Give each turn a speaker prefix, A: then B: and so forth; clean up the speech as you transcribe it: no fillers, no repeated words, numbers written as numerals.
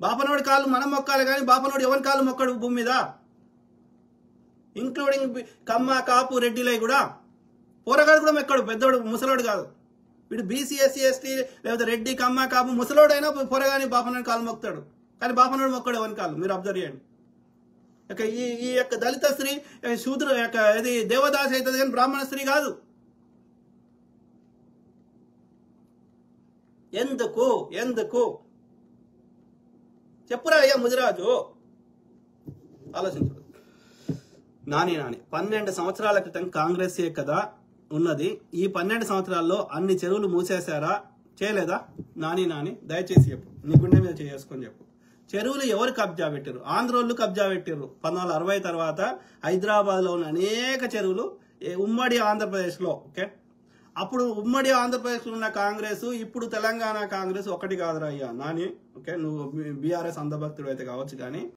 A: బాపనోడి కాళ్ళు మనం మొక్కాలి కానీ బాపనోడు ఎవరి కాళ్ళు మొక్కడు భూమి మీద, ఇంక్లూడింగ్ కమ్మ కాపు రెడ్డిలై కూడా. పోరగాడు కూడా మొక్కడు, పెద్దోడు ముసలోడు కాదు. వీడు బీసీ ఎస్సీ ఎస్టీ లేకపోతే రెడ్డి కమ్మ కాపు ముసలోడైనా పొరగాని బాపనోడి కాళ్ళు మొక్కుతాడు, కానీ బాపనోడు మొక్కడు ఎవరి కాళ్ళు. మీరు అబ్జర్వ్ చేయండి. ఈ యొక్క దళిత స్త్రీ శూద్ర యొక్క ఇది దేవదాసి అవుతుంది కానీ బ్రాహ్మణ స్త్రీ కాదు. ఎందుకు ఎందుకు చెప్పురా అయ్యా ముదిరాజు, ఆలోచించు. నాని 12 సంవత్సరాల క్రితం కాంగ్రెస్ కదా ఉన్నది. ఈ 12 సంవత్సరాల్లో అన్ని చెరువులు మూసేశారా, చేయలేదా? నాని దయచేసి చెప్పు, నీ గుండె మీద చేసుకొని చెప్పు. చెరువులు ఎవరు కబ్జా పెట్టారు? ఆంధ్రోళ్ళు కబ్జా పెట్టారు. 1960 తర్వాత హైదరాబాద్ లో ఉన్న అనేక చెరువులు ఉమ్మడి ఆంధ్రప్రదేశ్ లో. ఓకే, అప్పుడు ఉమ్మడి ఆంధ్రప్రదేశ్ లో ఉన్న కాంగ్రెస్, ఇప్పుడు తెలంగాణ కాంగ్రెస్ ఒకటి కాదురా అయ్యా నాని. ఓకే, నువ్వు బీఆర్ఎస్ అంధభక్తుడు అయితే కావచ్చు కానీ